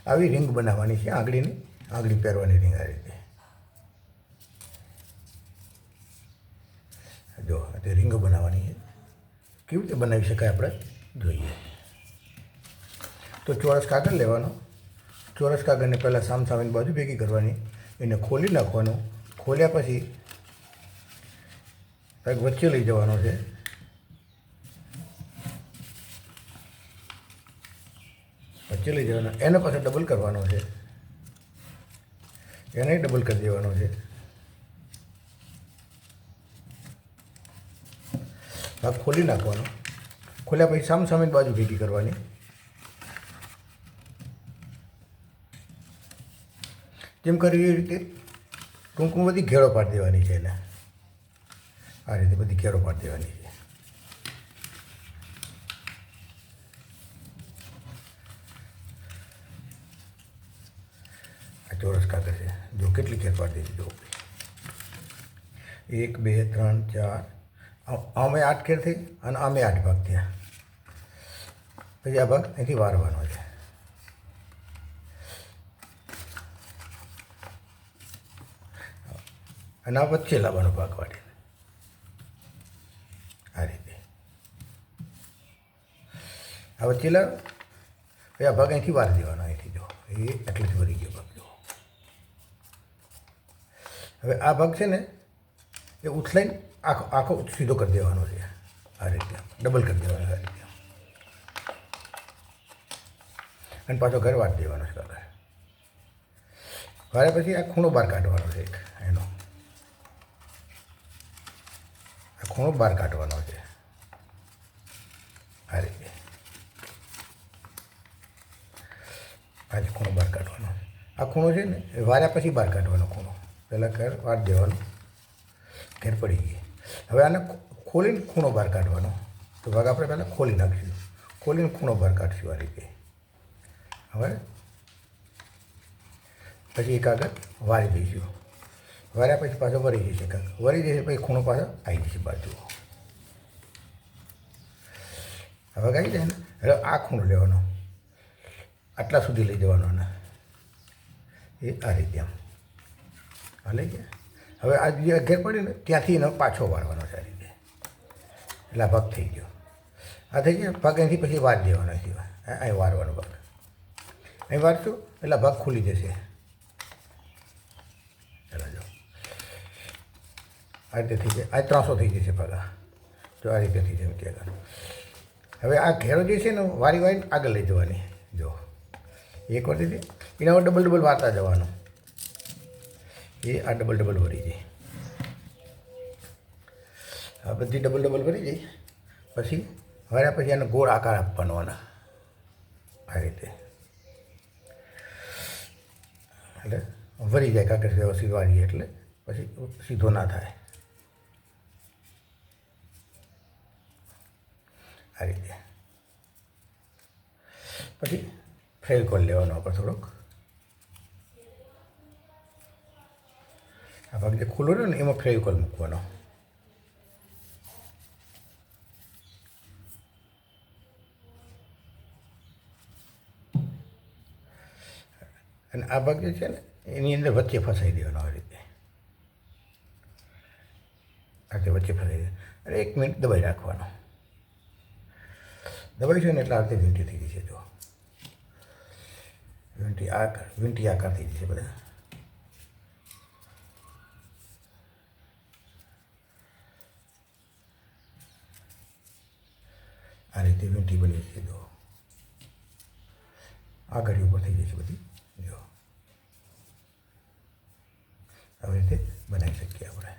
આવી રિંગ બનાવવાની છે, આંગળી પહેરવાની રિંગ આ રીતે. જો તે રીંગો બનાવવાની છે. કેવી રીતે બનાવી શકાય આપણે જોઈએ. તો ચોરસ કાગળ લેવાનો. ચોરસ કાગળને પહેલાં સામસામેની બાજુ ભેગી કરવાની, એને ખોલી નાખવાનું. ખોલ્યા પછી કંઈક વચ્ચે લઈ જવાનો છે. વચ્ચે લઈ જવાનો, એને પાછો ડબલ કરવાનો છે, એને ડબલ કરી દેવાનો છે. ભાગ ખોલી નાખવાનો. ખોલ્યા પછી સામસામેની બાજુ ભેગી કરવાની. જેમ કરવી એ રીતે ટૂંકમાં બધી ઘેરો પાડી દેવાની છે એને. આ રીતે બધી ઘેરો પાડી દેવાની છે. આ ચોરસ કાગળ છે, જો કેટલી ઘેર પાડી દીધી. જો 1 2 3 4, આમે 8 ઘેર થઈ અને આમે 8 ભાગ થયા. પછી આ ભાગ અહીંથી વારવાનો છે. અને આ વચ્ચે લાવવાનો ભાગ વાળીને આ રીતે. આ વચ્ચે લાવ, પછી આ ભાગ અહીંથી વાર દેવાનો. અહીંથી જો એ એટલેથી ભરી ગયો ભાગ. જો હવે આ ભાગ છે ને એ ઉથલાઈને આખો સીધો કરી દેવાનો છે. આ રીતે ડબલ કરી દેવાનો આ રીતે. અને પાછો ઘર વાળી દેવાનો છે કાગળ. વાળ્યા પછી આ ખૂણો બહાર કાઢવાનો છે એક એનો. આ ખૂણો બહાર કાઢવાનો છે આ રીતે. આ જ ખૂણો બહાર કાઢવાનો. આ ખૂણો છે ને એ વાળ્યા પછી બહાર કાઢવાનો ખૂણો. પહેલાં ઘર વાળી દેવાનો, ઘેર પડી ગઈ. હવે આને ખોલીને ખૂણો બહાર કાઢવાનો. તો ભાગ આપણે પહેલાં ખોલી નાખીશું. ખોલીને ખૂણો બહાર કાઢશું આ રીતે. હવે પછી એક આગળ વાળી દઈશું. વાળ્યા પછી પાછો વળી જશે કાંક. વળી જશે પછી ખૂણો પાછો આવી જશે બાજુ. હવે આવી જાય ને, હવે આ ખૂણો લેવાનો, આટલા સુધી લઈ જવાનો ને એ આ રીતે આમ લઈ ગયા. હવે આ જે ઘેર પડી ને ત્યાંથી એનો પાછો વાળવાનો છે આ રીતે. એટલે આ ભાગ થઈ ગયો. આ થઈ ગયો ભાગ અહીંથી પછી વાર દેવાનો. અહીંથી અહીં વારવાનો ભાગ. અહીં વારશું એટલે ભાગ ખુલી જશે. ચાલો જો આ રીતે થઈ જાય. આ 300 થઈ જશે ભાગ. જો આ રીતે થઈ જાય ત્યાં આગળ. હવે આ ઘેરો જે છે ને વારી વારીને આગળ લઈ જવાની. જો એક વાર દીધી એના ડબલ ડબલ વારતા જવાનું. એ આ ડબલ ડબલ ભરી જાય. આ બધી ડબલ ડબલ ભરી જાય પછી વાર્યા પછી આને ગોળ આકાર આપવાનો આના આ રીતે. એટલે ભરી જાય કાગળ વ્યવસ્થિત વાળીએ એટલે પછી સીધો ના થાય આ રીતે. પછી ફેવિકોલ લેવાનો આપણે થોડોક. આ ભાગ જે ખુલ્લો રહ્યો ને એમાં ફેવિકોલ મૂકવાનો. અને આ ભાગ જે છે ને એની અંદર વચ્ચે ફસાઈ દેવાનો આ રીતે. આ રીતે વચ્ચે ફસાઈ દે અને 1 મિનિટ દબાઈ રાખવાનો. દબાઈ છે ને એટલે આ રીતે વીંટી થઈ જશે. જો વીંટી આકાર થઈ જશે બધા. આ રીતે વીંટી બની જશે. જો આ ઘડી ઉપર થઈ જશે બધી. જો આવી રીતે બનાવી શકીએ આપણે.